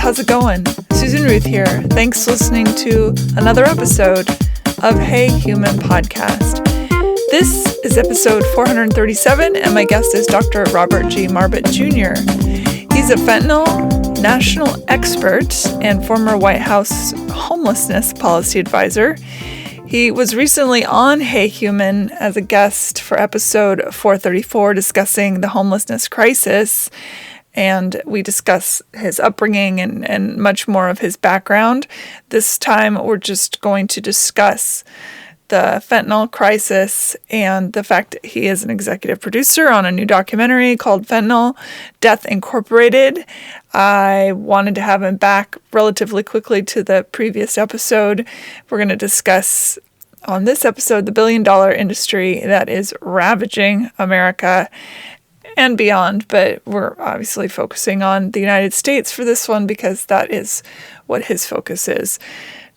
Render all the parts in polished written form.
how's it going? Susan Ruth here. Thanks for listening to another episode of Hey Human Podcast. This is episode 437, and my guest is Dr. Robert G. Marbut Jr. He's a fentanyl national expert and former White House homelessness policy advisor. He was recently on Hey Human as a guest for episode 434 discussing the homelessness crisis, and we discuss his upbringing and much more of his background. This time we're just going to discuss the fentanyl crisis and the fact that he is an executive producer on a new documentary called Fentanyl, Death Incorporated. I wanted to have him back relatively quickly to the previous episode. We're going to discuss on this episode the billion-dollar industry that is ravaging America and beyond, but we're obviously focusing on the United States for this one because that is what his focus is.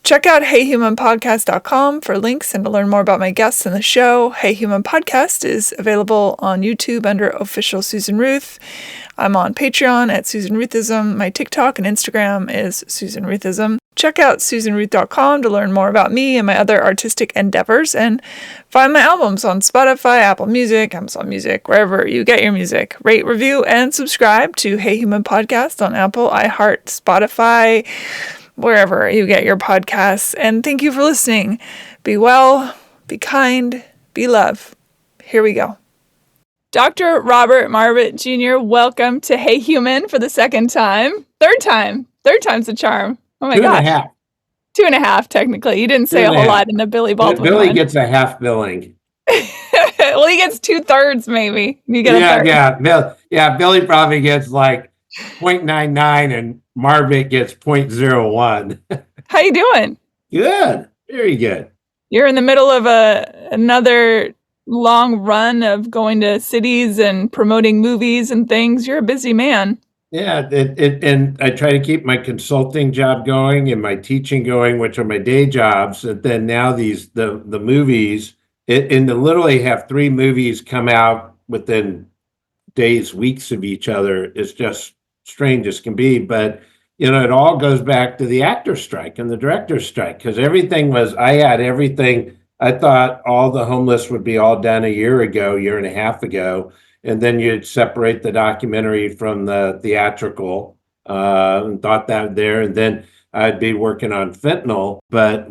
Check out heyhumanpodcast.com for links and to learn more about my guests and the show. Hey Human Podcast is available on YouTube under Official Susan Ruth. I'm on Patreon at Susan Ruthism. My TikTok and Instagram is Susan Ruthism. Check out susanruth.com to learn more about me and my other artistic endeavors, and find my albums on Spotify, Apple Music, Amazon Music, wherever you get your music. Rate, review, and subscribe to Hey Human Podcast on Apple, iHeart, Spotify, wherever you get your podcasts. And thank you for listening. Be well, be kind, be love. Here we go. Dr. Robert Marbut Jr., welcome to Hey Human for the second time. Third time's the charm. Oh my gosh. 2.5. 2.5, technically. You didn't say a whole lot in the Billy Baldwin Billy one. gets a half billing. Well, he gets 2/3 maybe. You get a third. Billy probably gets like 0.99 and Marbut gets 0.01. How you doing? Good. Very good. You're in the middle of another long run of going to cities and promoting movies and things. You're a busy man. Yeah, and I try to keep my consulting job going and my teaching going, which are my day jobs. And then now the movies, and literally have 3 movies come out within days, weeks of each other. It's just strange as can be. But, it all goes back to the actor strike and the director strike, because I had everything. I thought all the homeless would be all done a year and a half ago. And then you'd separate the documentary from the theatrical, and thought that there. And then I'd be working on fentanyl. But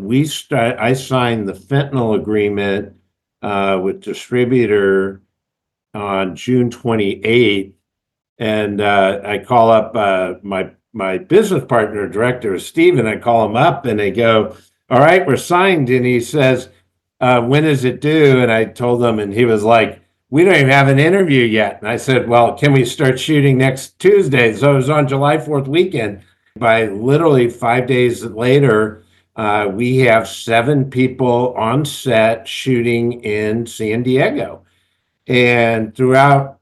I signed the fentanyl agreement with distributor on June 28th. And I call up my business partner, director, Steven. I call him up and they go, "All right, we're signed." And he says, "When is it due?" And I told him, and he was like, "We don't even have an interview yet." And I said, "Well, can we start shooting next Tuesday?" So it was on July 4th weekend. By literally 5 days later, we have 7 people on set shooting in San Diego. And throughout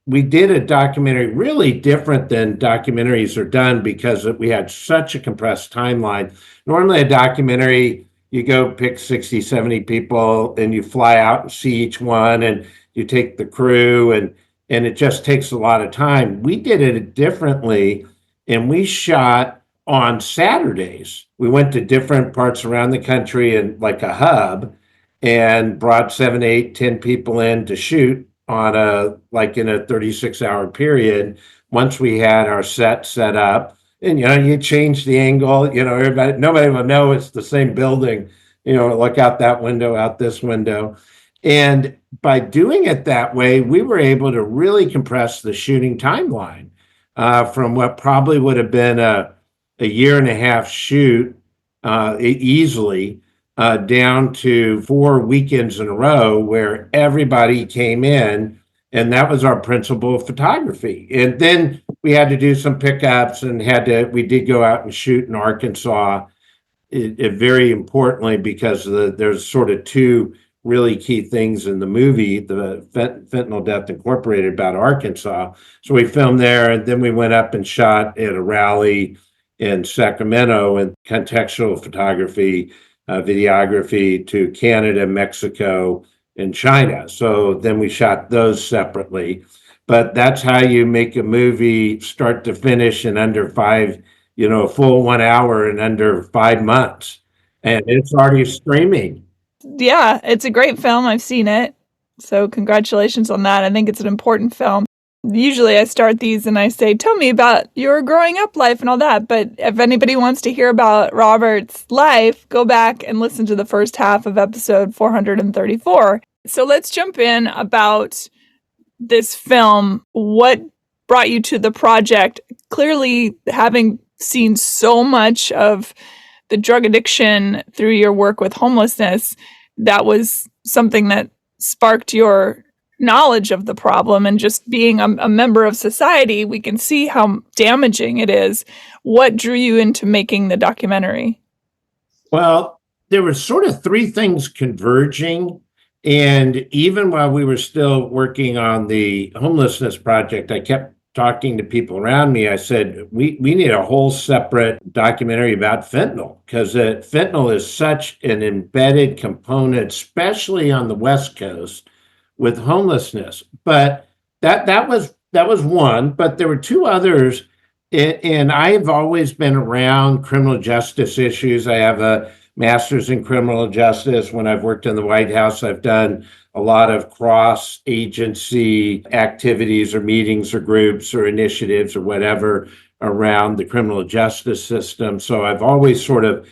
we did a documentary really different than documentaries are done, because we had such a compressed timeline. Normally a documentary, you go pick 60, 70 people and you fly out and see each one and you take the crew and it just takes a lot of time. We did it differently, and we shot on Saturdays. We went to different parts around the country and like a hub, and brought 7, 8, 10 people in to shoot on in a 36-hour period. Once we had our set up, and you change the angle, nobody will know it's the same building, look out that window, out this window. And by doing it that way, we were able to really compress the shooting timeline from what probably would have been a year and a half shoot easily down to 4 weekends in a row where everybody came in. And that was our principal photography. And then we had to do some pickups and we did go out and shoot in Arkansas. It very importantly, because there's sort of 2 really key things in the movie, the Fentanyl Death Incorporated, about Arkansas. So we filmed there, and then we went up and shot at a rally in Sacramento, and contextual photography, videography to Canada, Mexico, and China. So then we shot those separately. But that's how you make a movie start to finish in under 5 a full 1 hour in under 5 months. And it's already streaming. Yeah, it's a great film. I've seen it. So congratulations on that. I think it's an important film. Usually I start these and I say, tell me about your growing up life and all that. But if anybody wants to hear about Robert's life, go back and listen to the first half of episode 434. So let's jump in about this film. What brought you to the project? Clearly, having seen so much of the drug addiction through your work with homelessness, that was something that sparked your knowledge of the problem. And just being a member of society, we can see how damaging it is. What drew you into making the documentary? Well, there were sort of three things converging. And even while we were still working on the homelessness project, I kept talking to people around me. I said, we need a whole separate documentary about fentanyl, because fentanyl is such an embedded component, especially on the West Coast with homelessness. But that was one, but there were two others. And I've always been around criminal justice issues. I have a master's in criminal justice. When I've worked in the White House, I've done a lot of cross agency activities or meetings or groups or initiatives or whatever around the criminal justice system. So I've always sort of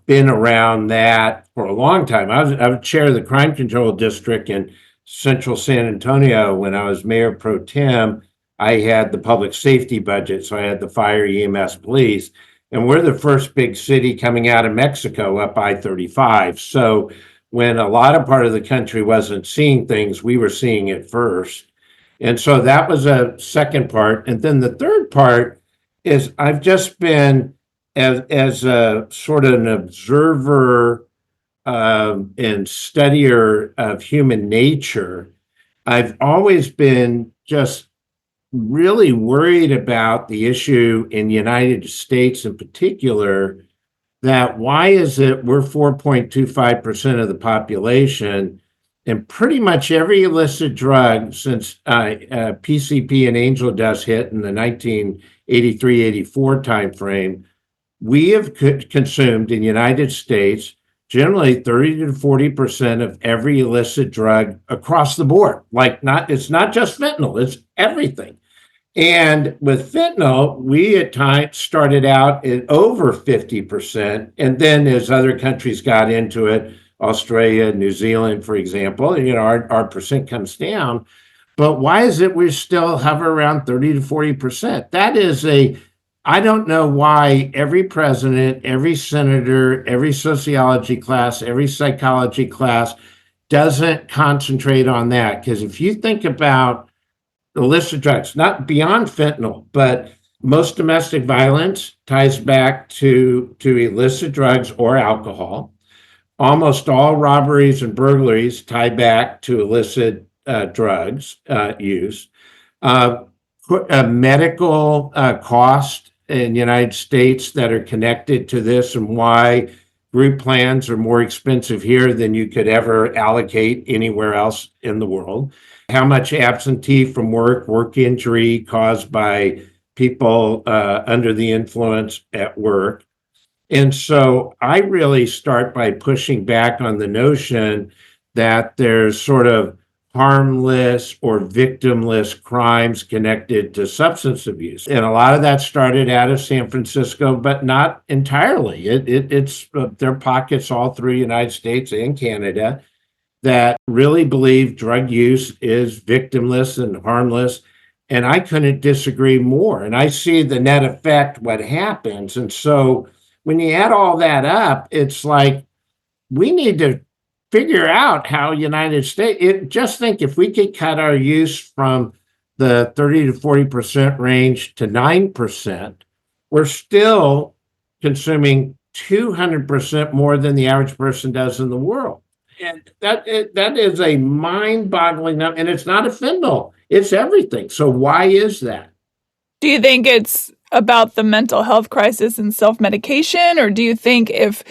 been around that for a long time. I was chair of the crime control district in central San Antonio when I was mayor pro tem. I had the public safety budget, so I had the fire, EMS, police, and we're the first big city coming out of Mexico up I-35. So when a lot of part of the country wasn't seeing things, we were seeing it first. And so that was a second part. And then the third part is I've just been as a sort of an observer and studier of human nature. I've always been just really worried about the issue in the United States in particular, that why is it we're 4.25% of the population, and pretty much every illicit drug since PCP and angel dust hit in the 1983-84 timeframe, we have consumed in the United States generally 30 to 40% of every illicit drug across the board. It's not just fentanyl, it's everything. And with fentanyl, we at times started out at over 50%. And then as other countries got into it, Australia, New Zealand, for example, our percent comes down. But why is it we still hover around 30 to 40%? I don't know why every president, every senator, every sociology class, every psychology class doesn't concentrate on that. Because if you think about illicit drugs, not beyond fentanyl, but most domestic violence ties back to illicit drugs or alcohol. Almost all robberies and burglaries tie back to illicit drugs use. Medical cost in the United States that are connected to this, and why group plans are more expensive here than you could ever allocate anywhere else in the world. How much absentee from work injury caused by people under the influence at work. And so I really start by pushing back on the notion that there's sort of harmless or victimless crimes connected to substance abuse. And a lot of that started out of San Francisco, but not entirely. It's there are pockets all through the United States and Canada that really believe drug use is victimless and harmless. And I couldn't disagree more. And I see the net effect, what happens. And so when you add all that up, it's like we need to figure out how United States, just think if we could cut our use from the 30 to 40% range to 9%, we're still consuming 200% more than the average person does in the world. And that is a mind-boggling number. And it's not a fentanyl, it's everything. So why is that? Do you think it's about the mental health crisis and self-medication, or do you think if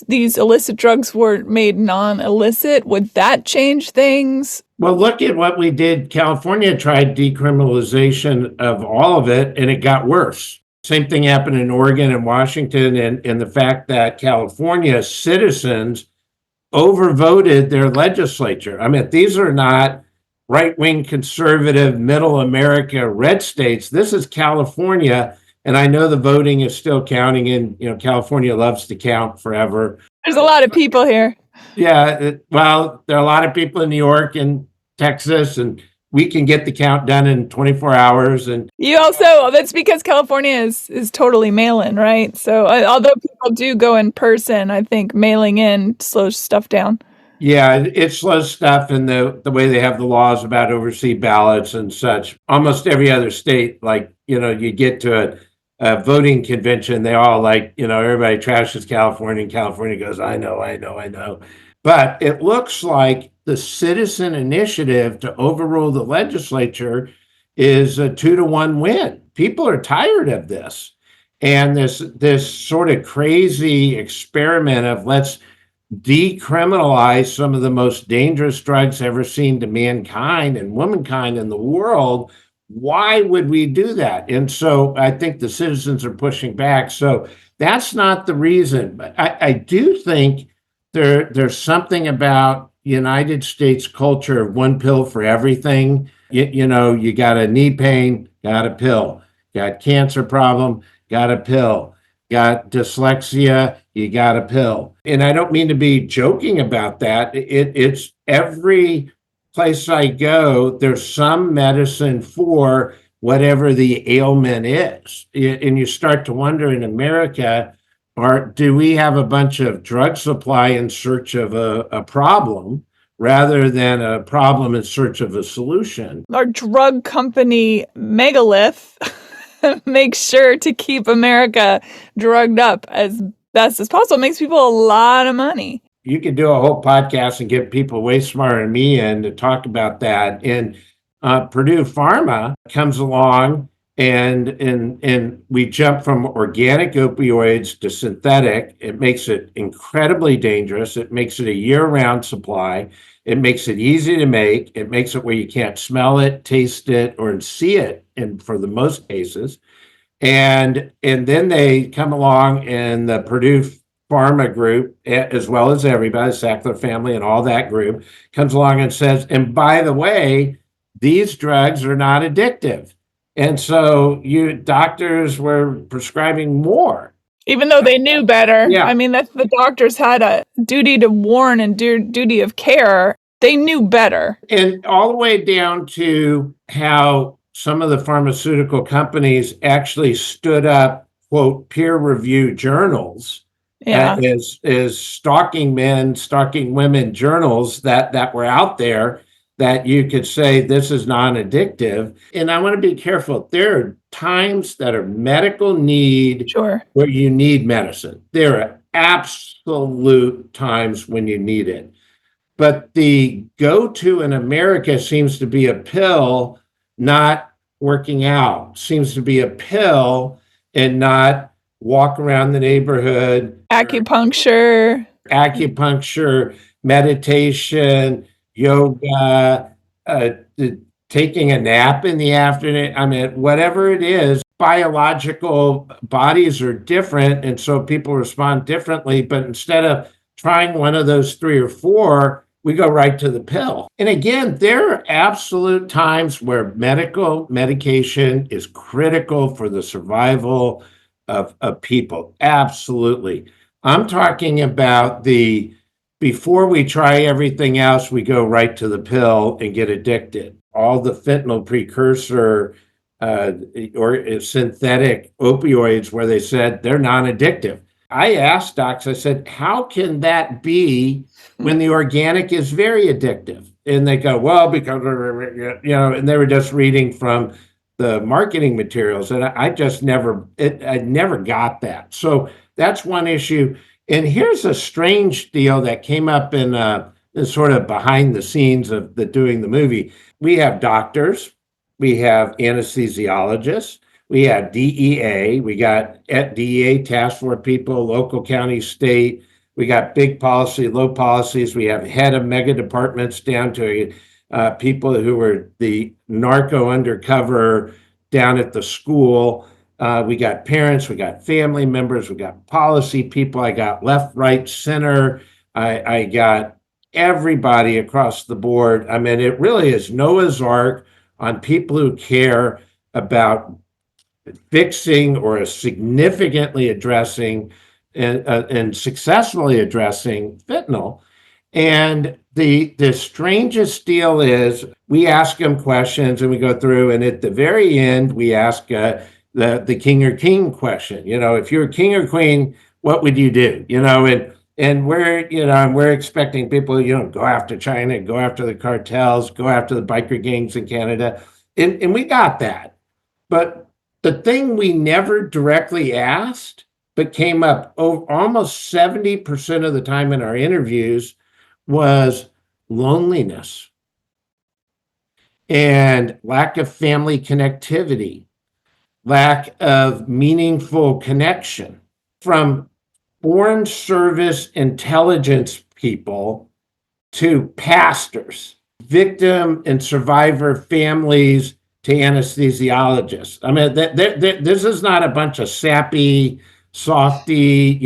these illicit drugs were made non-illicit, would that change things? Well, look at what we did. California tried decriminalization of all of it, and it got worse. Same thing happened in Oregon and Washington, and the fact that California citizens overvoted their legislature. I mean, these are not right-wing conservative middle America red states. This is California, and I know the voting is still counting, and California loves to count forever. There's a lot of people here. Yeah, well, there are a lot of people in New York and Texas, and we can get the count done in 24 hours. And that's because California is totally mail-in, right? So although people do go in person, I think mailing in slows stuff down. Yeah, it slows stuff, and the way they have the laws about overseas ballots and such. Almost every other state, like, you get to a voting convention, they all everybody trashes California, and California goes, I know. But it looks like the citizen initiative to overrule the legislature is a 2-to-1 win. People are tired of this. And this sort of crazy experiment of let's decriminalize some of the most dangerous drugs ever seen to mankind and womankind in the world. Why would we do that? And so I think the citizens are pushing back. So that's not the reason. But I do think there's something about United States culture of one pill for everything. You got a knee pain, got a pill. Got cancer problem, got a pill. Got dyslexia, you got a pill. And I don't mean to be joking about that. It's every place I go, there's some medicine for whatever the ailment is. And you start to wonder in America, do we have a bunch of drug supply in search of a problem rather than a problem in search of a solution? Our drug company megalith makes sure to keep America drugged up as best as possible. It makes people a lot of money. You could do a whole podcast and get people way smarter than me in to talk about that. And Purdue Pharma comes along and we jump from organic opioids to synthetic. It makes it incredibly dangerous. It makes it a year-round supply. It makes it easy to make. It makes it where you can't smell it, taste it, or see it, and for the most cases. And then they come along, and the Purdue Pharma group, as well as everybody, Sackler family and all that group, comes along and says, and by the way, these drugs are not addictive. And so doctors were prescribing more. Even though they knew better. Yeah. I mean, the doctors had a duty to warn and duty of care. They knew better. And all the way down to how some of the pharmaceutical companies actually stood up, quote, peer-reviewed journals as stalking men, stalking women journals that were out there that you could say this is non-addictive. And I want to be careful. There are times that are medical need where you need medicine. There are absolute times when you need it. But the go-to in America seems to be a pill not working out, seems to be a pill and not walk around the neighborhood. Acupuncture, meditation, yoga, taking a nap in the afternoon. I mean, whatever it is, biological bodies are different, and so people respond differently. But instead of trying one of those 3 or 4, we go right to the pill. And again, there are absolute times where medication is critical for the survival of people. Absolutely. I'm talking about before we try everything else, we go right to the pill and get addicted. All the fentanyl precursor or synthetic opioids where they said they're non-addictive. I asked docs, I said, how can that be when the organic is very addictive? And they go, well, because, and they were just reading from the marketing materials. And I never got that. So that's one issue. And here's a strange deal that came up in sort of behind the scenes of doing the movie. We have doctors, we have anesthesiologists, we have DEA, we got DEA task force people, local, county, state. We got big policy, low policies. We have head of mega departments down to people who were the narco undercover down at the school. We got parents, we got family members, we got policy people. I got left, right, center. I got everybody across the board. I mean, it really is Noah's Ark on people who care about fixing or significantly addressing and successfully addressing fentanyl. And the strangest deal is we ask them questions and we go through, and at the very end, we ask the king or queen question. If you're a king or queen, what would you do? And we're expecting people, go after China, go after the cartels, go after the biker gangs in Canada. And we got that. But the thing we never directly asked, but came up almost 70% of the time in our interviews, was loneliness and lack of family connectivity, lack of meaningful connection from foreign service intelligence people to pastors, victim and survivor families to anesthesiologists. I mean, this is not a bunch of sappy, softy,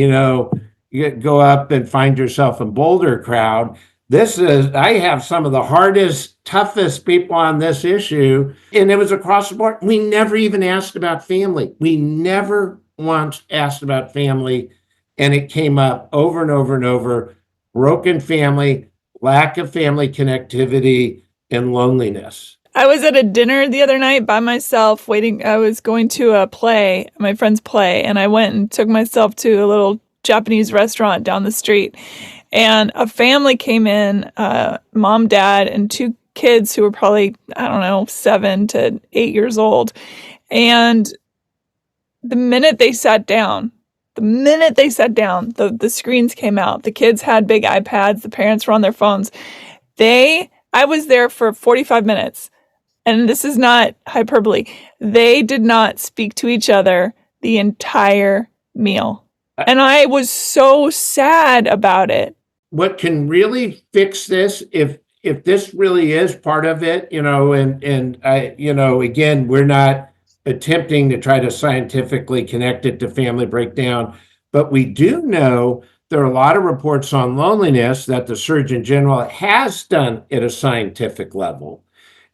you go up and find yourself in Boulder crowd. I have some of the hardest, toughest people on this issue, and it was across the board. We never even asked about family. We never once asked about family, and it came up over and over and over. Broken family, lack of family connectivity, and loneliness. I was at a dinner the other night by myself waiting. I was going to a play, my friend's play, and I went and took myself to a little Japanese restaurant down the street. And a family came in, mom, dad, and two kids who were probably, 7 to 8 years old. And the minute they sat down, the screens came out. The kids had big iPads. The parents were on their phones. I was there for 45 minutes. And this is not hyperbole. They did not speak to each other the entire meal. And I was so sad about it. What can really fix this, if this really is part of it, and I, again, we're not attempting to try to scientifically connect it to family breakdown, but we do know there are a lot of reports on loneliness that the Surgeon General has done at a scientific level.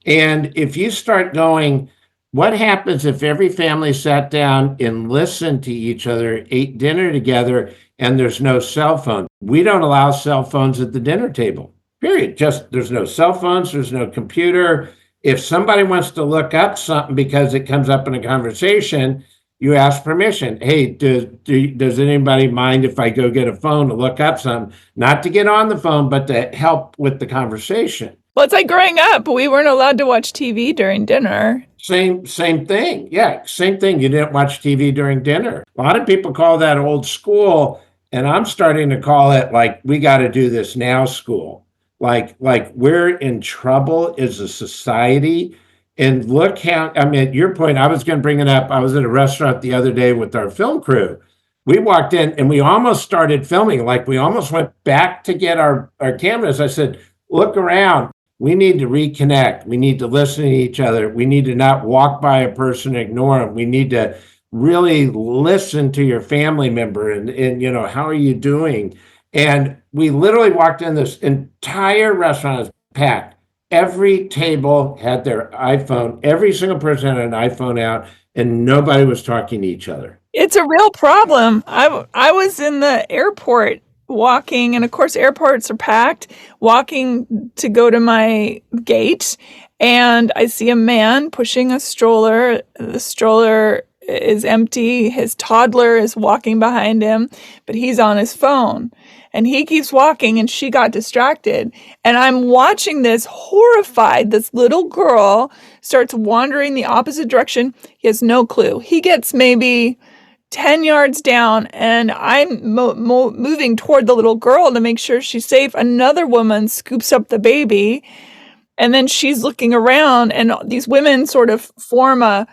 And if you start going, what happens if every family sat down and listened to each other, ate dinner together, and there's no cell phone? We don't allow cell phones at the dinner table, period. Just there's no cell phones, there's no computer. If somebody wants to look up something because it comes up in a conversation, you ask permission. Hey, does anybody mind if I go get a phone to look up something? Not to get on the phone, but to help with the conversation. Well, it's like growing up, we weren't allowed to watch TV during dinner. Same thing. Yeah, same thing. You didn't watch TV during dinner. A lot of people call that old school, and I'm starting to call it like we got to do this now school. Like we're in trouble as a society. And look how, at your point, I was going to bring it up. I was at a restaurant the other day with our film crew. We walked in and we almost started filming. Like we almost went back to get our cameras. I said, look around. We need to reconnect. We need to listen to each other. We need to not walk by a person and ignore them. We need to really listen to your family member and how are you doing? And we literally walked in, this entire restaurant was packed. Every table had their iPhone. Every single person had an iPhone out, and nobody was talking to each other. It's a real problem. I was in the airport walking, and of course airports are packed, walking to go to my gate, and I see a man pushing a stroller. The stroller is empty. His toddler is walking behind him, but he's on his phone. And he keeps walking, and she got distracted. And I'm watching this horrified. This little girl starts wandering the opposite direction. He has no clue. He gets maybe 10 yards down, and I'm moving toward the little girl to make sure she's safe. Another woman scoops up the baby, and then she's looking around, and these women sort of form a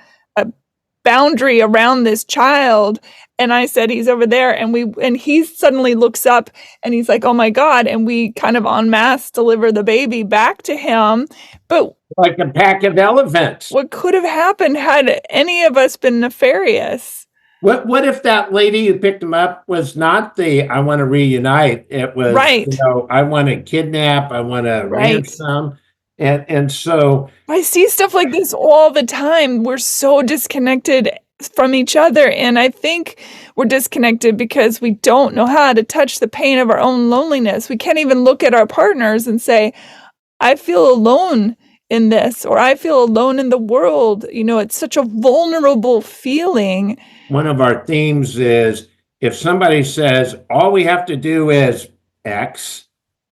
boundary around this child, And I said, he's over there. And he suddenly looks up and he's like, oh my God. And we kind of en masse deliver the baby back to him. But like a pack of elephants. What could have happened had any of us been nefarious? What if that lady who picked him up was not the I want to reunite? It was, Right. I want to kidnap, I want to ransom. And so I see stuff like this all the time. We're so disconnected from each other. And I think we're disconnected because we don't know how to touch the pain of our own loneliness. We can't even look at our partners and say, I feel alone in this, or I feel alone in the world. It's such a vulnerable feeling. One of our themes is if somebody says, all we have to do is X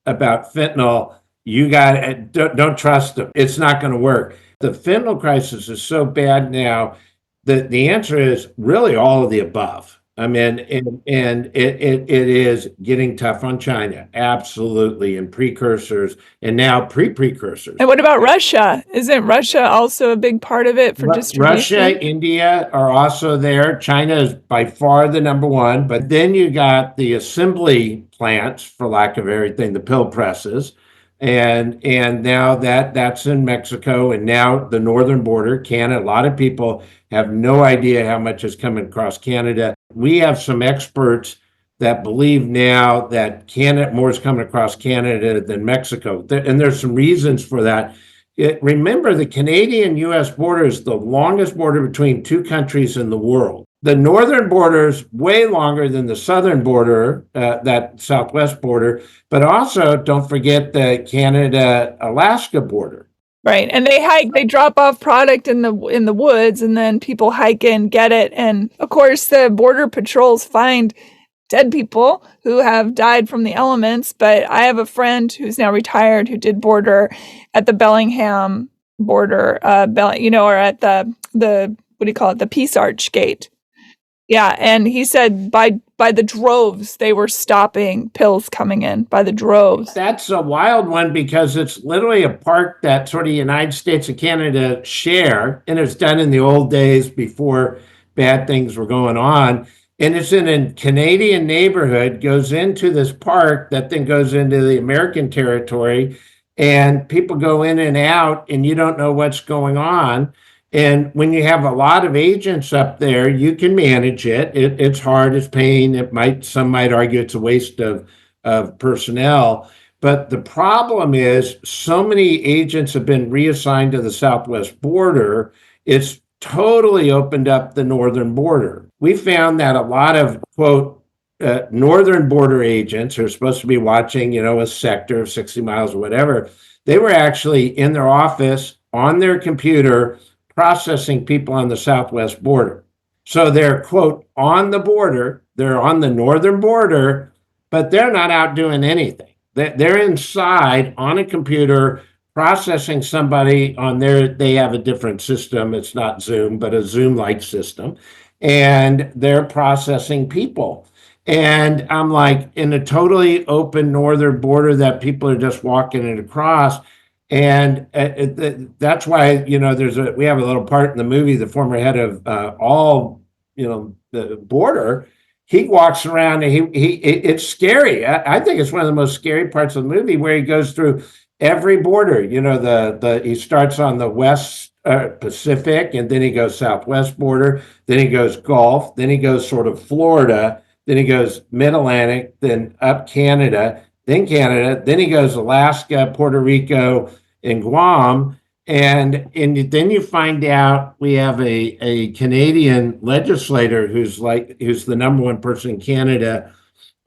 about fentanyl, don't trust them. It's not going to work. The fentanyl crisis is so bad now that the answer is really all of the above. I mean, and it is getting tough on China, absolutely, and precursors, and now precursors. And what about Russia? Isn't Russia also a big part of it for distribution? Russia, India are also there. China is by far the number one, but then you got the assembly plants, for lack of everything, the pill presses, and now that's in Mexico, and now the northern border, Canada. A lot of people have no idea how much is coming across Canada. We have some experts that believe now that more is coming across Canada than Mexico. And there's some reasons for that. Remember, the Canadian-U.S. border is the longest border between two countries in the world. The northern border is way longer than the southern border, that southwest border, but also don't forget the Canada-Alaska border. Right. And they drop off product in the woods, and then people hike in, get it. And of course, the border patrols find dead people who have died from the elements. But I have a friend who's now retired who did border at the Bellingham border, or at the what do you call it? The Peace Arch Gate. Yeah. And he said by the droves, they were stopping pills coming in by the droves. That's a wild one because it's literally a park that sort of United States and Canada share. And it's done in the old days before bad things were going on. And it's in a Canadian neighborhood, goes into this park that then goes into the American territory. And people go in and out and you don't know what's going on. And when you have a lot of agents up there, you can manage it. It's hard, it's pain. Some might argue it's a waste of personnel. But the problem is so many agents have been reassigned to the southwest border. It's totally opened up the northern border. We found that a lot of, quote, northern border agents who are supposed to be watching, a sector of 60 miles or whatever, they were actually in their office on their computer processing people on the southwest border. So they're, quote, on the border, they're on the northern border, but they're not out doing anything. They're inside on a computer processing somebody they have a different system. It's not Zoom, but a Zoom-like system. And they're processing people. And I'm like, in a totally open northern border that people are just walking it across. And that's why, we have a little part in the movie, the former head of the border, he walks around and it's scary. I think it's one of the most scary parts of the movie where he goes through every border. He starts on the West Pacific, and then he goes Southwest border, then he goes Gulf, then he goes sort of Florida, then he goes Mid-Atlantic, then up Canada, then he goes Alaska, Puerto Rico, and Guam. And then you find out we have a Canadian legislator who's the number one person in Canada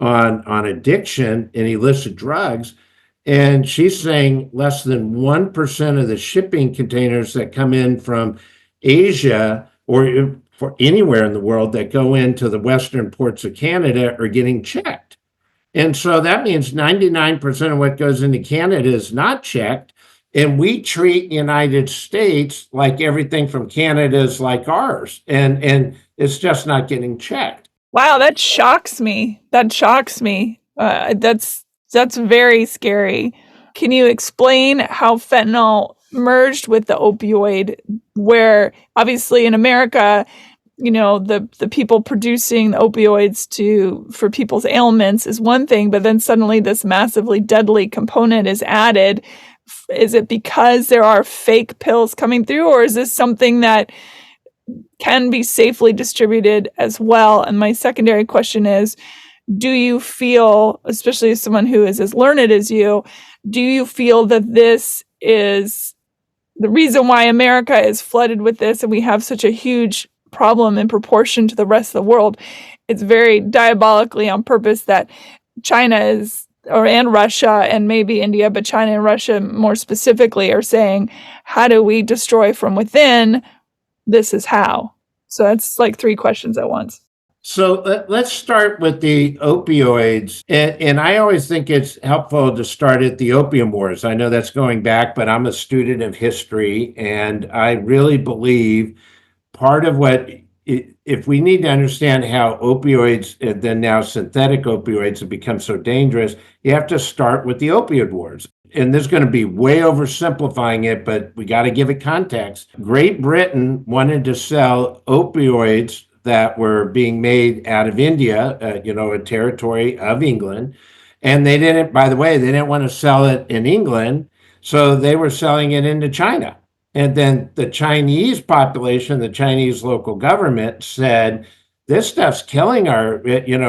on addiction and illicit drugs. And she's saying less than 1% of the shipping containers that come in from Asia or for anywhere in the world that go into the western ports of Canada are getting checked. And so that means 99% of what goes into Canada is not checked. And we treat the United States like everything from Canada is like ours. And it's just not getting checked. Wow, that shocks me. That's very scary. Can you explain how fentanyl merged with the opioid, where obviously in America, the people producing the opioids for people's ailments is one thing, but then suddenly this massively deadly component is added. Is it because there are fake pills coming through, or is this something that can be safely distributed as well? And my secondary question is, do you feel, especially as someone who is as learned as you, do you feel that this is the reason why America is flooded with this and we have such a huge problem in proportion to the rest of the world? It's very diabolically on purpose that China and Russia and maybe India, but China and Russia more specifically are saying, how do we destroy from within? This is how. So that's like three questions at once. So let's start with the opioids. And I always think it's helpful to start at the opium wars. I know that's going back, but I'm a student of history, and I really believe part of if we need to understand how opioids and then now synthetic opioids have become so dangerous, you have to start with the opioid wars. And this is going to be way oversimplifying it, but we got to give it context. Great Britain wanted to sell opioids that were being made out of India, a territory of England. And they didn't, by the way, they didn't want to sell it in England, so they were selling it into China. And then the Chinese population, the Chinese local government said, this stuff's killing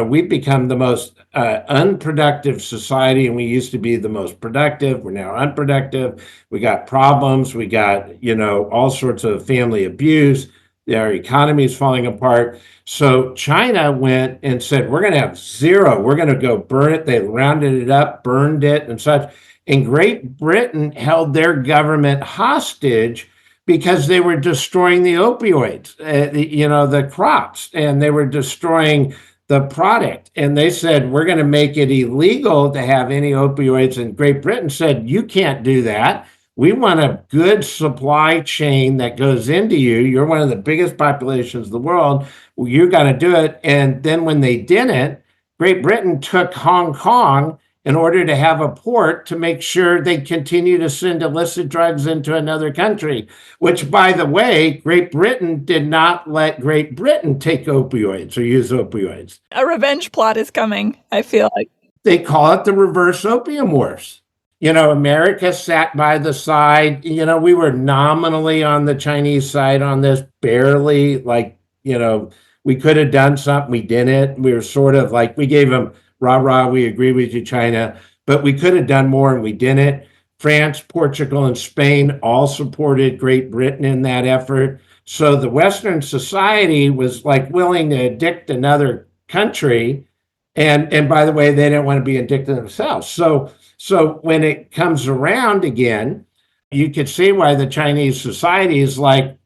we've become the most unproductive society, and we used to be the most productive. We're now unproductive. We got problems. We got, all sorts of family abuse. Our economy is falling apart. So China went and said, we're going to have zero. We're going to go burn it. They rounded it up, burned it and such. And Great Britain held their government hostage because they were destroying the opioids, the crops, and they were destroying the product. And they said, we're going to make it illegal to have any opioids. And Great Britain said, you can't do that. We want a good supply chain that goes into you. You're one of the biggest populations in the world. Well, you got to do it. And then when they didn't, Great Britain took Hong Kong in order to have a port to make sure they continue to send illicit drugs into another country, which, by the way, Great Britain did not let Great Britain take opioids or use opioids. A revenge plot is coming, I feel like. They call it the reverse opium wars. America sat by the side. We were nominally on the Chinese side on this, barely, we could have done something. We didn't. We were sort of like, we gave them, rah, rah, we agree with you, China, but we could have done more and we didn't. France, Portugal, and Spain all supported Great Britain in that effort. So the Western society was like willing to addict another country. And by the way, they didn't want to be addicted themselves. So when it comes around again, you could see why the Chinese society is like,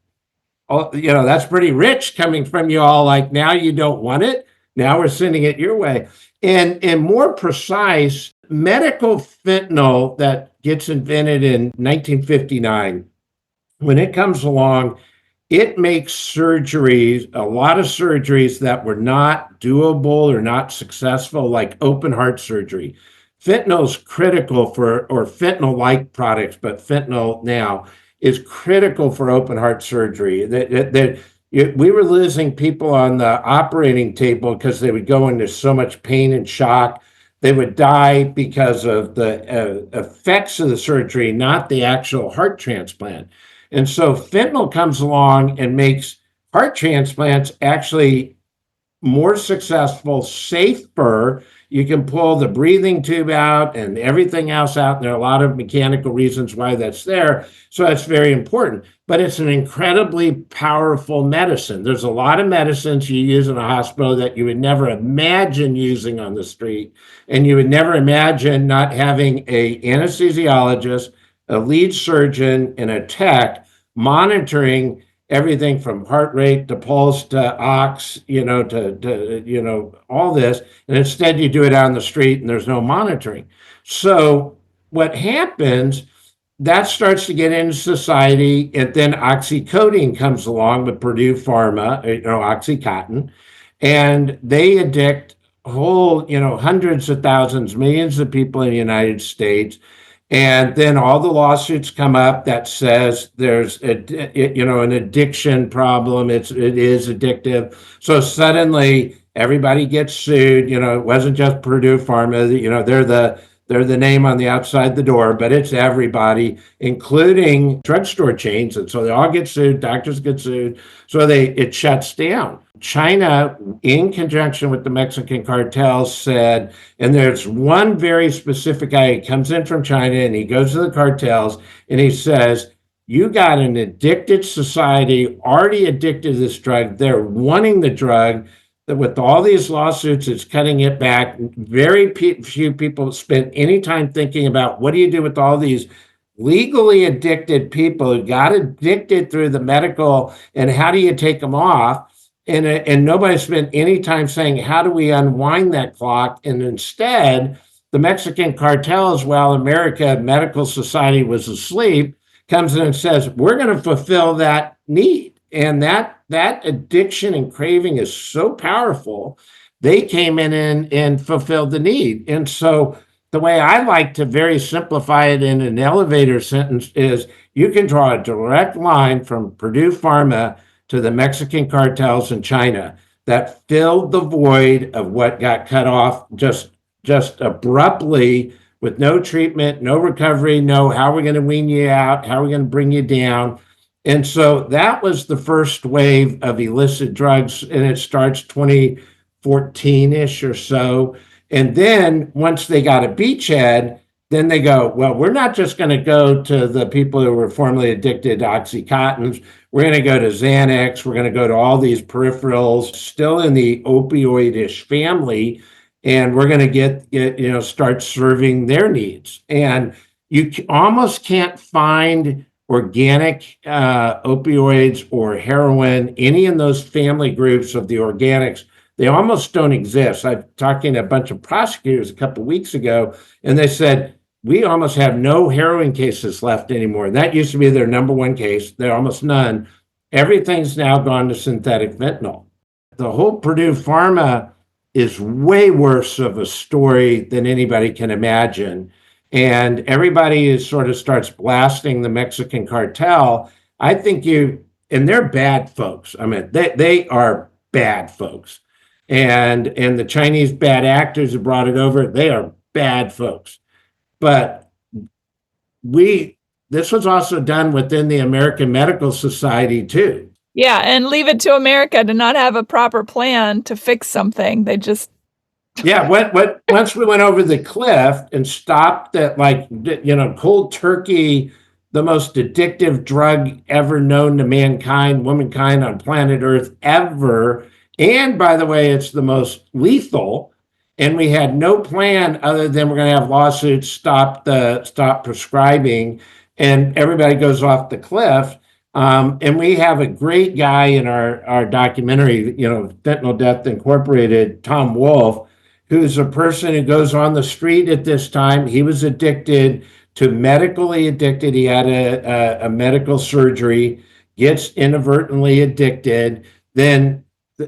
oh, that's pretty rich coming from you all. Like, now you don't want it. Now we're sending it your way. And more precise, medical fentanyl that gets invented in 1959, when it comes along, it makes surgeries, a lot of surgeries that were not doable or not successful, like open heart surgery. Fentanyl is critical or fentanyl-like products, but fentanyl now is critical for open heart surgery. We were losing people on the operating table because they would go into so much pain and shock. They would die because of the effects of the surgery, not the actual heart transplant. And so fentanyl comes along and makes heart transplants actually more successful, safer. You can pull the breathing tube out and everything else out. And there are a lot of mechanical reasons why that's there. So that's very important. But it's an incredibly powerful medicine. There's a lot of medicines you use in a hospital that you would never imagine using on the street. And you would never imagine not having an anesthesiologist, a lead surgeon, and a tech monitoring everything from heart rate to pulse to ox, to all this. And instead you do it out on the street and there's no monitoring. So what happens, that starts to get into society, and then oxycodone comes along with Purdue Pharma, Oxycontin, and they addict hundreds of thousands, millions of people in the United States. And then all the lawsuits come up that says there's an addiction problem. It is addictive. So suddenly everybody gets sued. It wasn't just Purdue Pharma. They're the name on the outside the door, but it's everybody, including drugstore chains. And so they all get sued. Doctors get sued. So it shuts down. China, in conjunction with the Mexican cartels, said, and there's one very specific guy who comes in from China and he goes to the cartels and he says, you got an addicted society, already addicted to this drug. They're wanting the drug. With all these lawsuits, it's cutting it back. Very few people spent any time thinking about what do you do with all these legally addicted people who got addicted through the medical, and how do you take them off? And nobody spent any time saying, how do we unwind that clock? And instead, the Mexican cartels, while America Medical Society was asleep, comes in and says, we're going to fulfill that need. And that addiction and craving is so powerful, they came in and fulfilled the need. And so the way I like to very simplify it in an elevator sentence is you can draw a direct line from Purdue Pharma to the Mexican cartels in China that filled the void of what got cut off just abruptly, with no treatment, no recovery, no how we're going to wean you out, how we're going to bring you down. And so that was the first wave of illicit drugs, and it starts 2014-ish or so. And then once they got a beachhead, then they go, well, we're not just going to go to the people who were formerly addicted to Oxycontins. We're going to go to Xanax. We're going to go to all these peripherals still in the opioid-ish family, and we're going to start serving their needs. And you almost can't find organic opioids or heroin, any in those family groups of the organics. They almost don't exist. I was talking to a bunch of prosecutors a couple of weeks ago, and they said, we almost have no heroin cases left anymore. And that used to be their number one case. There are almost none. Everything's now gone to synthetic fentanyl. The whole Purdue Pharma is way worse of a story than anybody can imagine. And everybody sort of starts blasting the Mexican cartel. I think and they're bad folks. I mean, they are bad folks. And the Chinese bad actors who brought it over, they are bad folks. But this was also done within the American Medical Society too. Yeah, and leave it to America to not have a proper plan to fix something. They just once we went over the cliff and stopped that, cold turkey, the most addictive drug ever known to mankind, womankind on planet Earth ever. And by the way, it's the most lethal. And we had no plan other than we're going to have lawsuits, stop prescribing, and everybody goes off the cliff. And we have a great guy in our documentary, Fentanyl Death Incorporated, Tom Wolfe, who's a person who goes on the street at this time. He was medically addicted. He had a medical surgery, gets inadvertently addicted. Then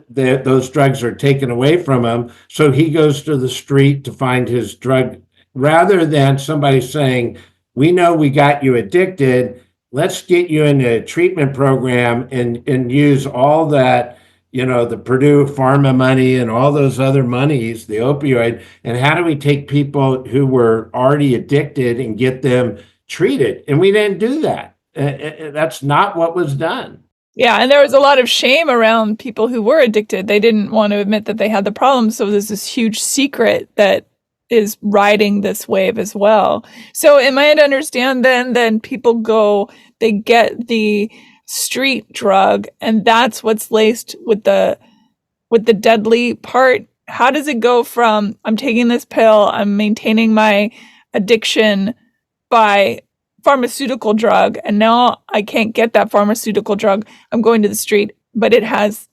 those drugs are taken away from him. So he goes to the street to find his drug, rather than somebody saying, we know we got you addicted. Let's get you in a treatment program and use all that, the Purdue Pharma money and all those other monies, the opioid, and how do we take people who were already addicted and get them treated? And we didn't do that. That's not what was done. Yeah, and there was a lot of shame around people who were addicted. They didn't want to admit that they had the problem, so there's this huge secret that is riding this wave as well. So am I to understand then people they get the street drug, and that's what's laced with the deadly part? How does it go from I'm taking this pill, I'm maintaining my addiction by pharmaceutical drug, and now I can't get that pharmaceutical drug, I'm going to the street, but it has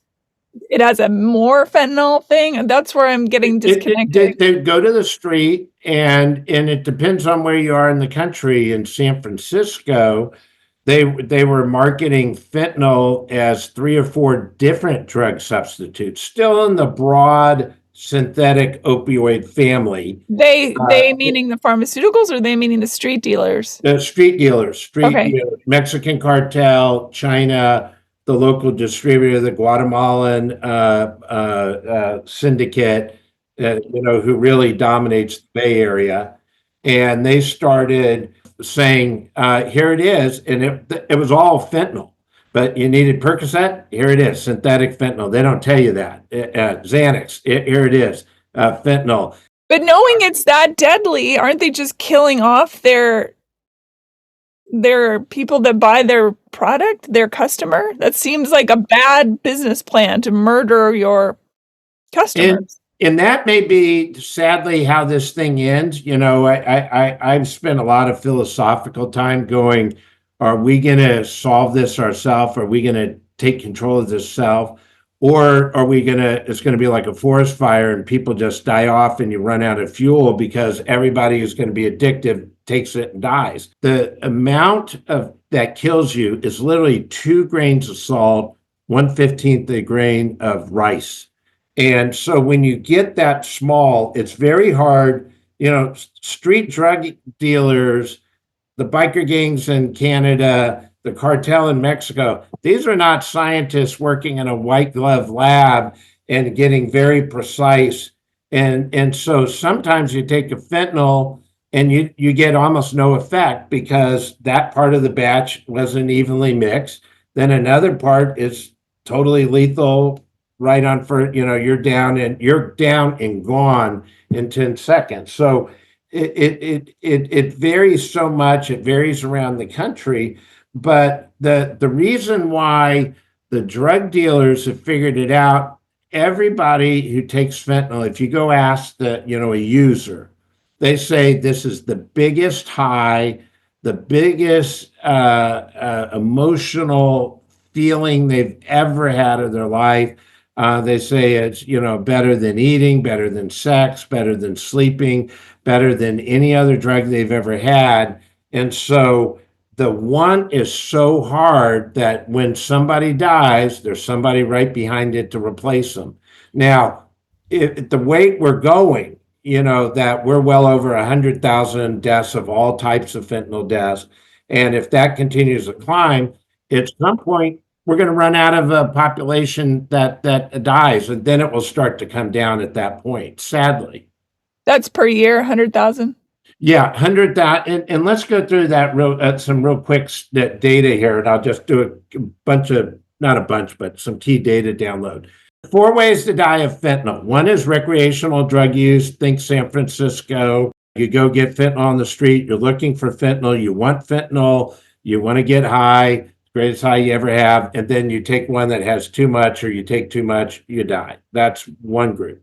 a more fentanyl thing, and that's where I'm getting disconnected. They go to the street, and it depends on where you are in the country. In San Francisco, they were marketing fentanyl as 3 or 4 different drug substitutes, still in the broad synthetic opioid family. They meaning the pharmaceuticals, or they meaning the street dealers? The street dealers, Okay. Mexican cartel, China, the local distributor, the Guatemalan syndicate, who really dominates the Bay Area. And they started saying, here it is. And it was all fentanyl, but you needed Percocet. Here it is, synthetic fentanyl. They don't tell you that. Xanax, here it is, fentanyl. But knowing it's that deadly, aren't they just killing off their people that buy their product, their customer? That seems like a bad business plan, to murder your customers. And that may be sadly how this thing ends. I've spent a lot of philosophical time going, are we going to solve this ourselves? Are we going to take control of this self? Or are we it's going to be like a forest fire and people just die off and you run out of fuel because everybody who's going to be addictive takes it and dies. The amount of that kills you is literally 2 grains of salt, 1/15 a grain of rice. And so when you get that small, it's very hard. Street drug dealers, the biker gangs in Canada, the cartel in Mexico, these are not scientists working in a white glove lab and getting very precise. And so sometimes you take a fentanyl and you get almost no effect because that part of the batch wasn't evenly mixed. Then another part is totally lethal right on for, you're down and gone in 10 seconds. So it varies so much. It varies around the country. But the reason why the drug dealers have figured it out, everybody who takes fentanyl, if you go ask a user, they say this is the biggest high, the biggest emotional feeling they've ever had in their life. They say it's, better than eating, better than sex, better than sleeping, better than any other drug they've ever had. And so the one is so hard that when somebody dies, there's somebody right behind it to replace them. Now, the way we're going, that we're well over 100,000 deaths of all types of fentanyl deaths. And if that continues to climb, at some point, we're going to run out of a population that dies, and then it will start to come down at that point, sadly. That's per year, 100,000? Yeah, 100,000. And let's go through that some real quick data here, and I'll just do a bunch of, not a bunch, but some key data download. 4 ways to die of fentanyl. One is recreational drug use. Think San Francisco. You go get fentanyl on the street. You're looking for fentanyl. You want fentanyl. You want to get high. Greatest high you ever have. And then you take one that has too much, or you take too much, you die. That's one group.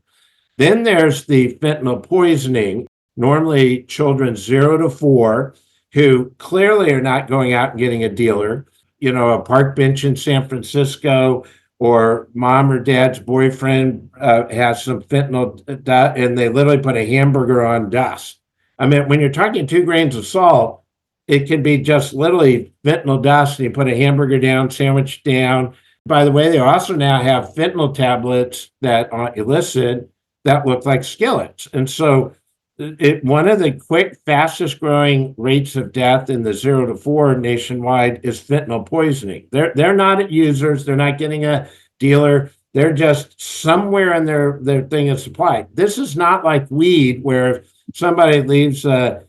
Then there's the fentanyl poisoning. Normally children 0 to 4 who clearly are not going out and getting a dealer, a park bench in San Francisco, or mom or dad's boyfriend has some fentanyl and they literally put a hamburger on dust. I mean, when you're talking 2 grains of salt, it can be just literally fentanyl dust, and you put a hamburger down, sandwich down. By the way, they also now have fentanyl tablets that are illicit that look like skillets. And so one of the quick, fastest growing rates of death in the 0 to 4 nationwide is fentanyl poisoning. They're not users. They're not getting a dealer. They're just somewhere in their thing of supply. This is not like weed, where if somebody leaves a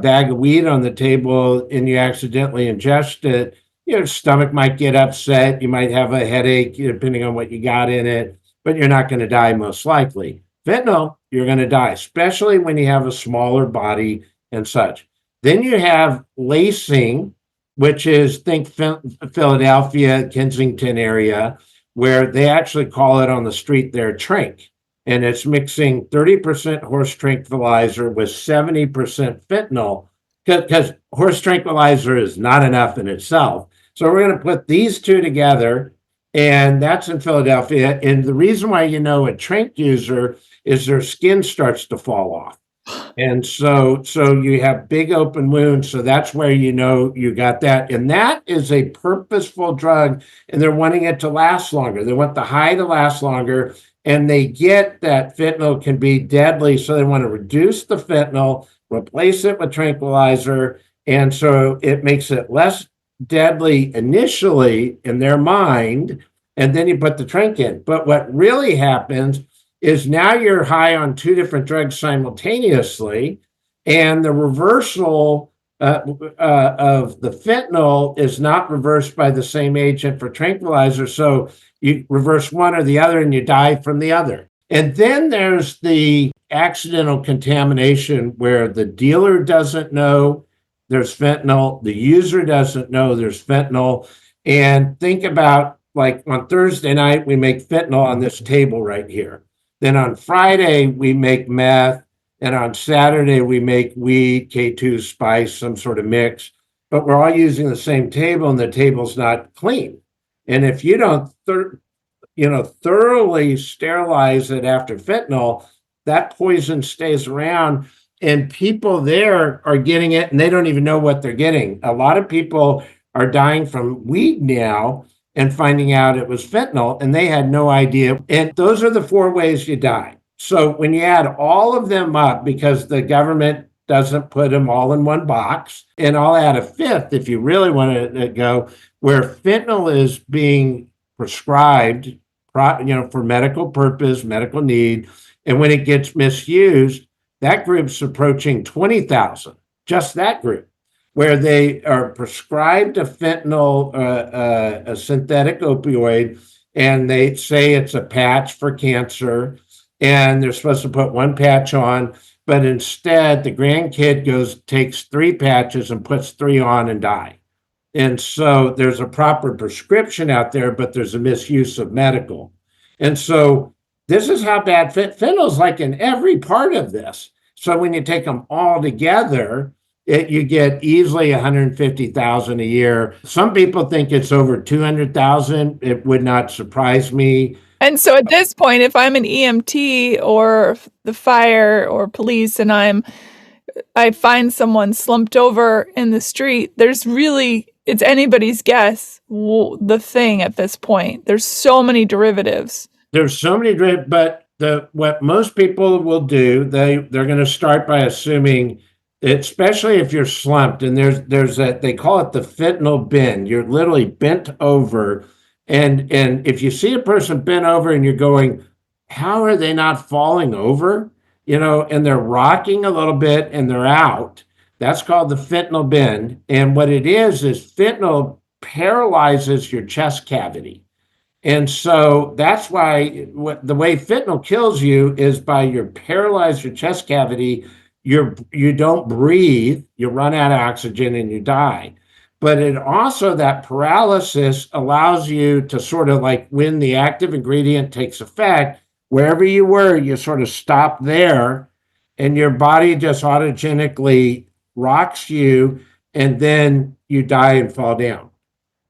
bag of weed on the table and you accidentally ingest it, your stomach might get upset. You might have a headache, depending on what you got in it, but you're not going to die most likely. Fentanyl, you're going to die, especially when you have a smaller body and such. Then you have lacing, which is, think Philadelphia, Kensington area, where they actually call it on the street their trink. And it's mixing 30% horse tranquilizer with 70% fentanyl, because horse tranquilizer is not enough in itself. So we're going to put these two together, and that's in Philadelphia. And the reason why a trink user is their skin starts to fall off. And so you have big open wounds. So that's where you got that. And that is a purposeful drug, and they're wanting it to last longer. They want the high to last longer. and they get that fentanyl can be deadly, so they want to reduce the fentanyl, replace it with tranquilizer, and so it makes it less deadly initially in their mind, and then you put the tranq in. But what really happens is now you're high on two different drugs simultaneously, and the reversal of the fentanyl is not reversed by the same agent for tranquilizer. So you reverse one or the other and you die from the other. And then there's the accidental contamination where the dealer doesn't know there's fentanyl, the user doesn't know there's fentanyl. And think about, like, on Thursday night, we make fentanyl on this table right here. Then on Friday, we make meth. And on Saturday, we make weed, K2 spice, some sort of mix. But we're all using the same table, and the table's not clean. And if you don't thoroughly sterilize it after fentanyl, that poison stays around, and people there are getting it and they don't even know what they're getting. A lot of people are dying from weed now and finding out it was fentanyl, and they had no idea. And those are the four ways you die. So when you add all of them up, because the government doesn't put them all in one box, and I'll add a fifth if you really want to go, where fentanyl is being prescribed, for medical purpose, medical need, and when it gets misused, that group's approaching 20,000, just that group, where they are prescribed a fentanyl, a synthetic opioid, and they say it's a patch for cancer, and they're supposed to put one patch on, but instead the grandkid takes three patches and puts three on and die. And so there's a proper prescription out there, but there's a misuse of medical. And so this is how bad fentanyl's like in every part of this. So when you take them all together, you get easily 150,000 a year. Some people think it's over 200,000. It would not surprise me. And so at this point, if I'm an EMT or the fire or police and I find someone slumped over in the street, it's anybody's guess the thing at this point. There's so many derivatives. But what most people will do, they're going to start by assuming, especially if you're slumped, and they call it the fentanyl bend. You're literally bent over, and if you see a person bent over and you're going, how are they not falling over? And they're rocking a little bit and they're out. That's called the fentanyl bend. And what it is fentanyl paralyzes your chest cavity. And so that's why the way fentanyl kills you is by paralyze your chest cavity. You don't breathe, you run out of oxygen and you die. But it also, that paralysis allows you to sort of, like, when the active ingredient takes effect, wherever you were, you sort of stop there, and your body just autogenically rocks you, and then you die and fall down.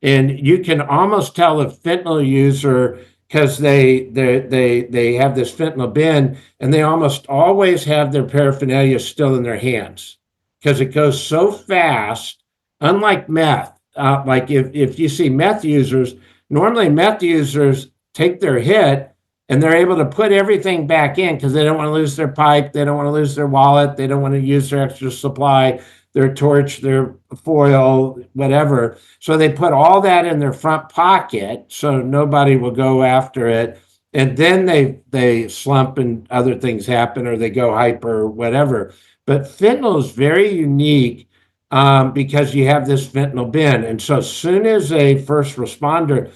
And you can almost tell a fentanyl user, because they have this fentanyl bend, and they almost always have their paraphernalia still in their hands, because it goes so fast. Unlike meth, like if you see meth users, normally meth users take their hit and they're able to put everything back in because they don't want to lose their pipe, they don't want to lose their wallet, they don't want to use their extra supply, their torch, their foil, whatever. So they put all that in their front pocket so nobody will go after it. And then they slump and other things happen, or they go hyper or whatever. But fentanyl is very unique because you have this fentanyl bend. And so as soon as a first responder,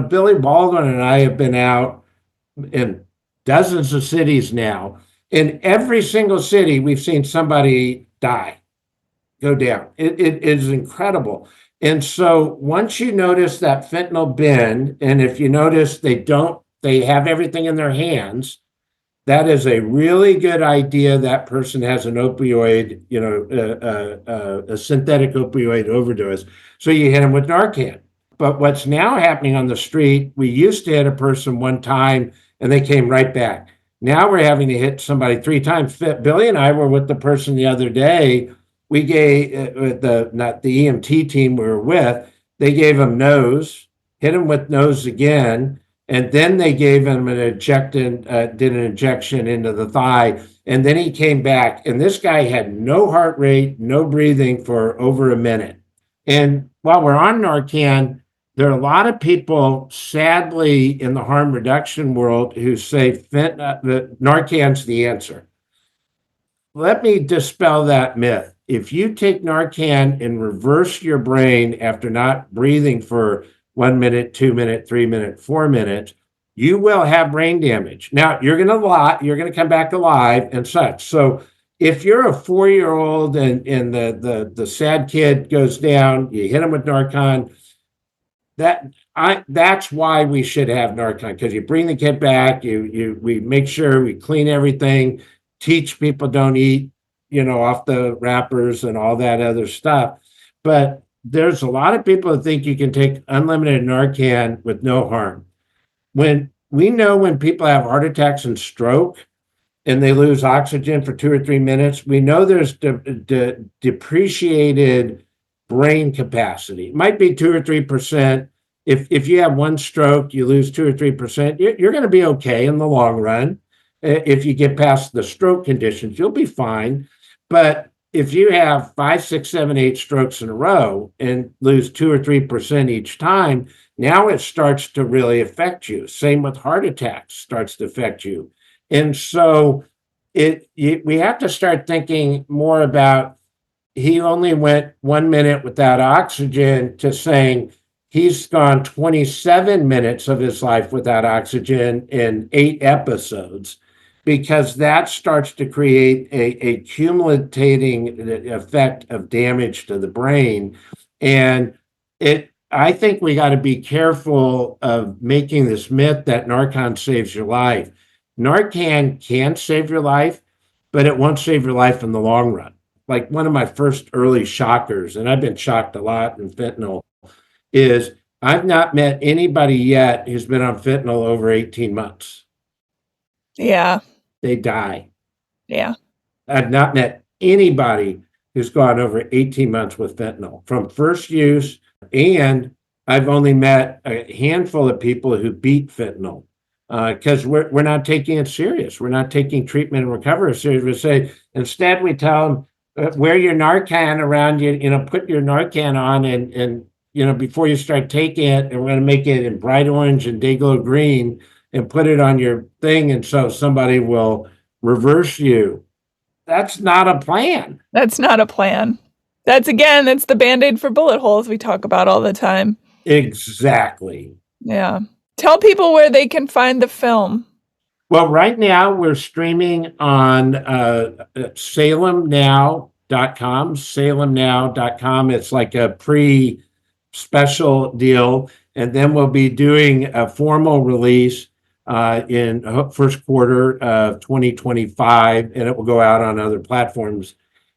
Billy Baldwin and I have been out in dozens of cities now. In every single city, we've seen somebody go down. It is incredible. And so once you notice that fentanyl bend, and if you notice they have everything in their hands, that is a really good idea. That person has an opioid, a synthetic opioid overdose. So you hit them with Narcan. But what's now happening on the street, we used to hit a person one time and they came right back. Now we're having to hit somebody 3 times. Billy and I were with the person the other day. We gave not the EMT team we were with, they gave him nose, hit him with nose again. And then they gave him did an injection into the thigh, and then he came back. And this guy had no heart rate, no breathing for over a minute. And while we're on Narcan, there are a lot of people, sadly, in the harm reduction world who say that Narcan's the answer. Let me dispel that myth. If you take Narcan and reverse your brain after not breathing for 1 minute, 2 minute, 3 minute, 4 minutes, you will have brain damage. Now you're going to come back alive and such. So if you're a 4-year-old and the sad kid goes down, you hit him with Narcan, that's why we should have Narcan, because you bring the kid back, we make sure we clean everything, teach people don't eat, off the wrappers and all that other stuff. But there's a lot of people that think you can take unlimited Narcan with no harm. When people have heart attacks and stroke and they lose oxygen for 2 or 3 minutes, we know there's depreciated brain capacity. It might be 2 or 3%. If you have one stroke, you lose 2 or 3%, you're going to be okay in the long run. If you get past the stroke conditions, you'll be fine. But if you have 5, 6, 7, 8 strokes in a row and lose 2 or 3% each time, now it starts to really affect you. Same with heart attacks, starts to affect you. And so we have to start thinking more about, he only went 1 minute without oxygen, to saying he's gone 27 minutes of his life without oxygen in 8 episodes, because that starts to create a cumulating effect of damage to the brain. And I think we got to be careful of making this myth that Narcan saves your life. Narcan can save your life, but it won't save your life in the long run. Like one of my first early shockers, and I've been shocked a lot in fentanyl, is I've not met anybody yet who's been on fentanyl over 18 months. Yeah. They die. Yeah. I've not met anybody who's gone over 18 months with fentanyl from first use, and I've only met a handful of people who beat fentanyl because we're not taking it serious. We're not taking treatment and recovery serious. We say, instead we tell them, wear your Narcan around you, put your Narcan on and before you start taking it, and we're going to make it in bright orange and Dayglow green and put it on your thing, and so somebody will reverse you. That's not a plan. That's not a plan. That's the Band-Aid for bullet holes we talk about all the time. Exactly. Yeah. Tell people where they can find the film. Well, right now we're streaming on salemnow.com. Salemnow.com. It's like a pre-special deal. And then we'll be doing a formal release in first quarter of 2025, and it will go out on other platforms.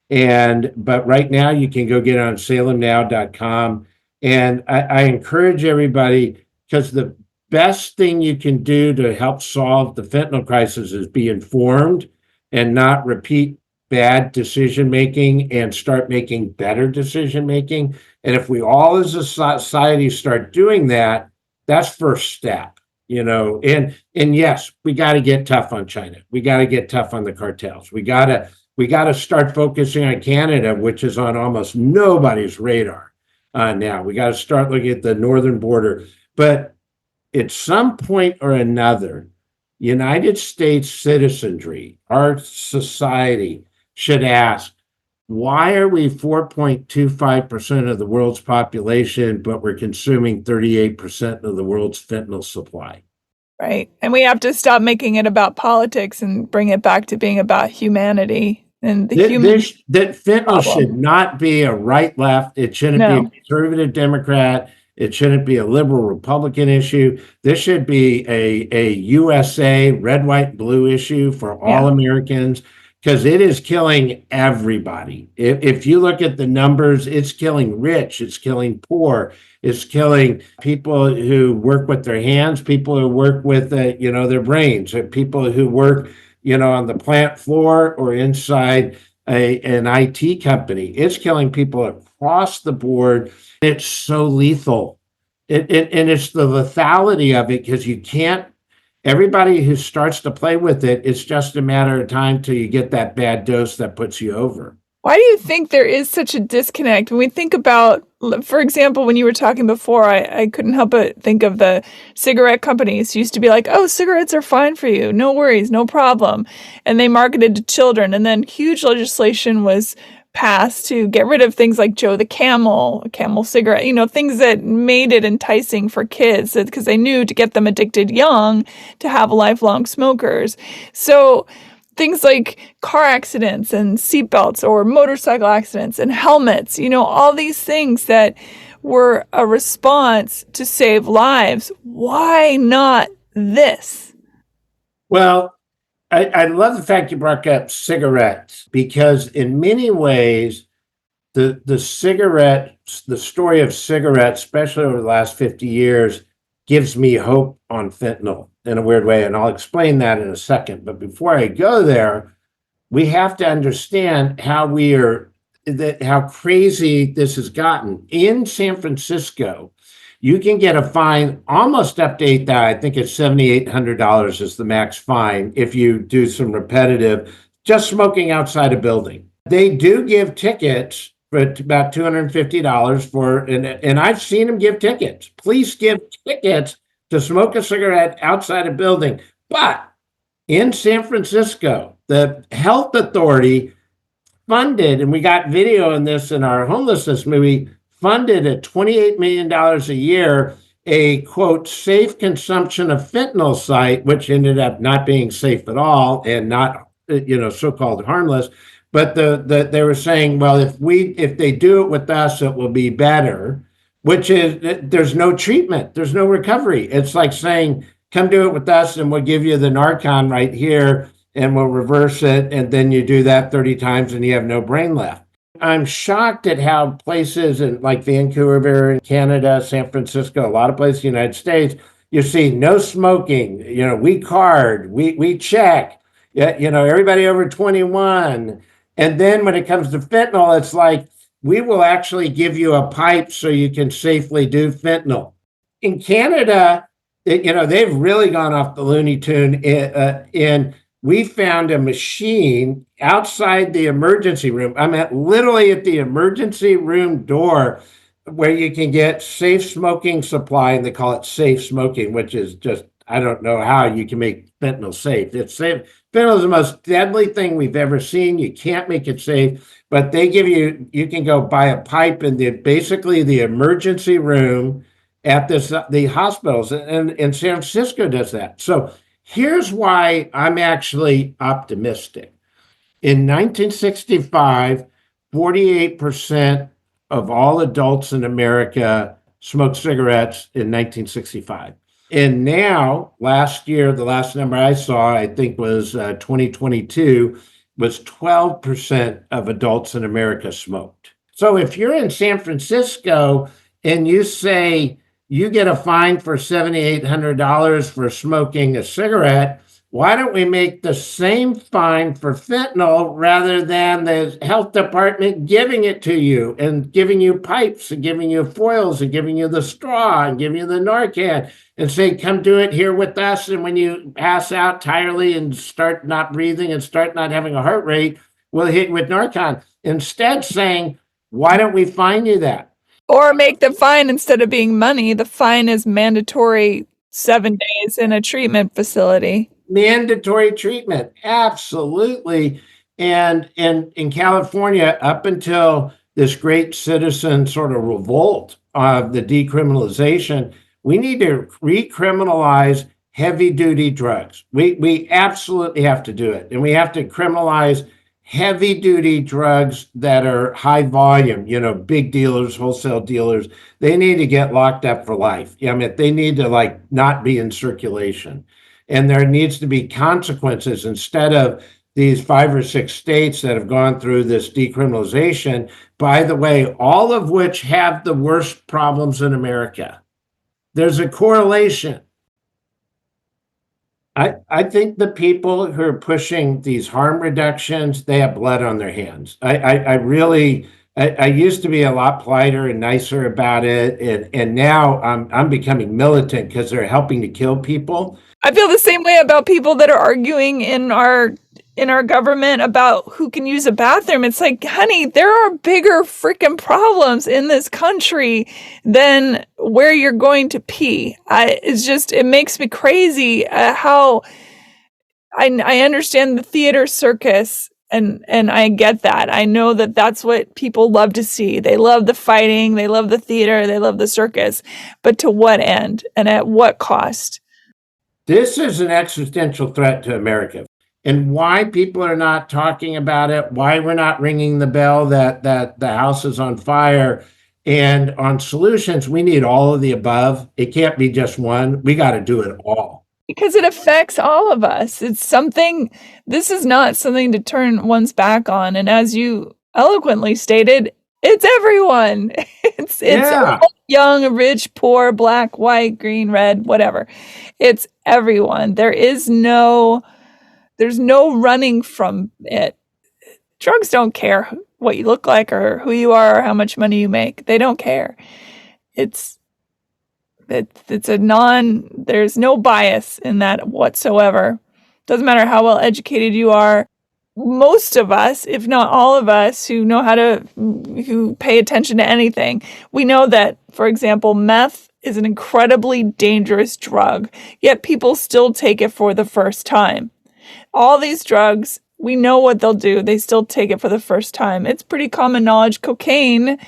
But right now you can go get it on salemnow.com. And I encourage everybody, because the best thing you can do to help solve the fentanyl crisis is be informed and not repeat bad decision making, and start making better decision making. And if we all as a society start doing that, that's first step. And yes, we got to get tough on China. We got to get tough on the cartels. We got to start focusing on Canada, which is on almost nobody's radar now. We got to start looking at the northern border. But at some point or another, United States citizenry, our society, should ask, why are we 4.25% of the world's population, but we're consuming 38% of the world's fentanyl supply? Right. And we have to stop making it about politics and bring it back to being about humanity and the human. That fentanyl should not be a right-left. It shouldn't be a conservative Democrat. It shouldn't be a liberal Republican issue. This should be a USA red, white, blue issue for all Americans, because it is killing everybody. If you look at the numbers, it's killing rich, it's killing poor, it's killing people who work with their hands, people who work with their brains, or people who work on the plant floor or inside an IT company. It's killing people across the board. It's so lethal. And it's the lethality of it, because you can't, everybody who starts to play with it, it's just a matter of time till you get that bad dose that puts you over. Why do you think there is such a disconnect? When we think about, for example, when you were talking before, I couldn't help but think of the cigarette companies used to be like, oh, cigarettes are fine for you. No worries, no problem. And they marketed to children. And then huge legislation was passed to get rid of things like Joe the Camel, Camel cigarette, things that made it enticing for kids because they knew to get them addicted young to have lifelong smokers. So things like car accidents and seatbelts or motorcycle accidents and helmets, all these things that were a response to save lives. Why not this? Well, I love the fact you brought up cigarettes, because in many ways, the story of cigarettes, especially over the last 50 years, gives me hope on fentanyl in a weird way. And I'll explain that in a second. But before I go there, we have to understand how crazy this has gotten. In San Francisco, you can get a fine almost up to $8,000. I think it's $7,800 is the max fine if you do some repetitive, just smoking outside a building. They do give tickets for about $250 and I've seen them give tickets. Police give tickets to smoke a cigarette outside a building. But in San Francisco, the health authority funded, and we got video on this in our homelessness movie, funded at $28 million a year, a quote, safe consumption of fentanyl site, which ended up not being safe at all and not, so-called harmless. But they were saying, well, if they do it with us, it will be better, which is, there's no treatment, there's no recovery. It's like saying, come do it with us and we'll give you the Narcan right here and we'll reverse it. And then you do that 30 times and you have no brain left. I'm shocked at how places in like Vancouver in Canada, San Francisco, a lot of places in the United States, you see no smoking, we card, we check, everybody over 21. And then when it comes to fentanyl, it's like, we will actually give you a pipe so you can safely do fentanyl. In Canada, they've really gone off the Looney Tune, and we found a machine outside the emergency room. I'm literally at the emergency room door where you can get safe smoking supply, and they call it safe smoking, which is just, I don't know how you can make fentanyl safe. It's safe. Fentanyl is the most deadly thing we've ever seen. You can't make it safe, but they give you can go buy a pipe in basically the emergency room at the hospitals, and San Francisco does that. So here's why I'm actually optimistic. In 1965, 48% of all adults in America smoked cigarettes in 1965. And now, last year, the last number I saw, I think was 2022, was 12% of adults in America smoked. So if you're in San Francisco and you say you get a fine for $7,800 for smoking a cigarette, why don't we make the same fine for fentanyl rather than the health department giving it to you and giving you pipes and giving you foils and giving you the straw and giving you the Narcan and say, come do it here with us. And when you pass out entirely and start not breathing and start not having a heart rate, we'll hit you with Narcan. Instead saying, why don't we fine you that? Or make the fine, instead of being money, the fine is mandatory 7 days in a treatment facility. Mandatory treatment, absolutely. And in California, up until this great citizen sort of revolt of the decriminalization, we need to recriminalize heavy duty drugs. We absolutely have to do it. And we have to criminalize heavy duty drugs that are high volume, big dealers, wholesale dealers. They need to get locked up for life. I mean, they need to not be in circulation. And there needs to be consequences instead of these 5 or 6 states that have gone through this decriminalization, by the way, all of which have the worst problems in America. There's a correlation. I think the people who are pushing these harm reductions, they have blood on their hands. I really I used to be a lot politer and nicer about it, and now I'm becoming militant because they're helping to kill people. I feel the same way about people that are arguing in our government about who can use a bathroom. It's like, honey, there are bigger freaking problems in this country than where you're going to pee. It makes me crazy how I understand the theater circus, and I get that. I know that that's what people love to see. They love the fighting, they love the theater, they love the circus, but to what end and at what cost? This is an existential threat to America. And why people are not talking about it, why we're not ringing the bell that the house is on fire. And on solutions, we need all of the above. It can't be just one. We got to do it all. Because it affects all of us. This is not something to turn one's back on. And as you eloquently stated, it's everyone. It's young, rich, poor, black, white, green, red, whatever. It's everyone. There's no running from it. Drugs don't care what you look like or who you are or how much money you make. They don't care. There's no bias in that whatsoever. Doesn't matter how well educated you are. Most of us, if not all of us, who pay attention to anything, we know that, for example, meth is an incredibly dangerous drug, yet people still take it for the first time. All these drugs, we know what they'll do. They still take it for the first time. It's pretty common knowledge. Cocaine,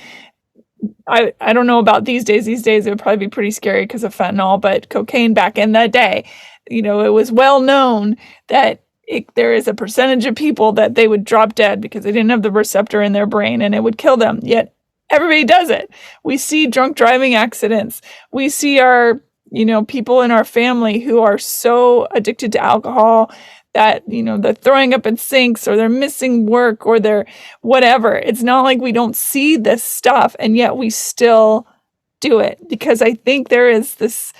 I don't know about these days. These days, it would probably be pretty scary because of fentanyl, but cocaine back in that day, it was well known that there is a percentage of people that they would drop dead because they didn't have the receptor in their brain and it would kill them. Yet everybody does it. We see drunk driving accidents. We see our, people in our family who are so addicted to alcohol that, they're throwing up in sinks or they're missing work or they're whatever. It's not like we don't see this stuff and yet we still do it because I think there is this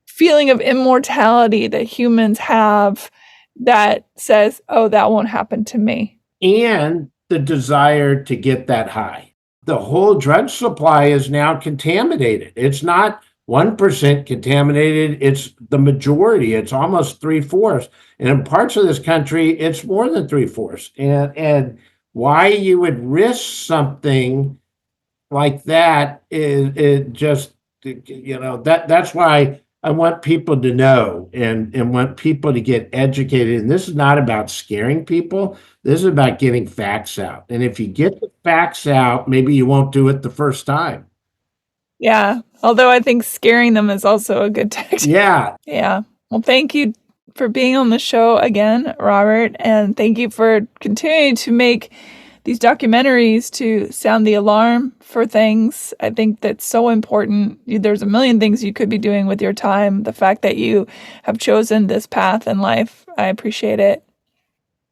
feeling of immortality that humans have that says, oh, that won't happen to me. And the desire to get that high. The whole drug supply is now contaminated. It's not 1% contaminated. It's the majority. It's almost 3/4. And in parts of this country, it's more than 3/4. And why you would risk something like that is it just, that's why I want people to know and want people to get educated. And this is not about scaring people. This is about getting facts out. And if you get the facts out, maybe you won't do it the first time. Yeah. Although I think scaring them is also a good tactic. Yeah. Yeah. Well, thank you for being on the show again, Robert. And thank you for continuing to make these documentaries to sound the alarm for things. I think that's so important. There's a million things you could be doing with your time. The fact that you have chosen this path in life, I appreciate it.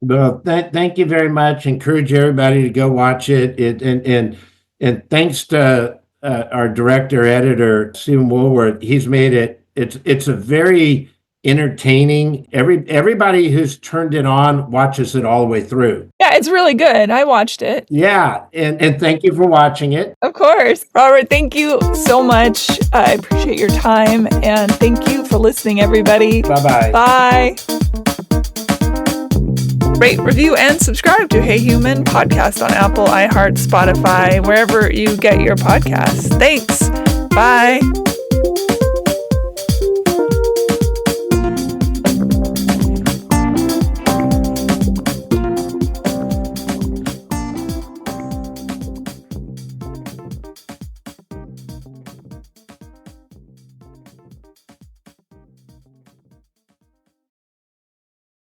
Well, thank you very much. Encourage everybody to go watch it. And thanks to our director, editor, Stephen Woolworth. He's made it. It's a very entertaining. Everybody who's turned it on watches it all the way through. Yeah, it's really good. I watched it. Yeah, and thank you for watching it. Of course. Robert, thank you so much. I appreciate your time, and thank you for listening, everybody. Bye-bye. Bye. Rate, review, and subscribe to Hey Human Podcast on Apple, iHeart, Spotify, wherever you get your podcasts. Thanks. Bye.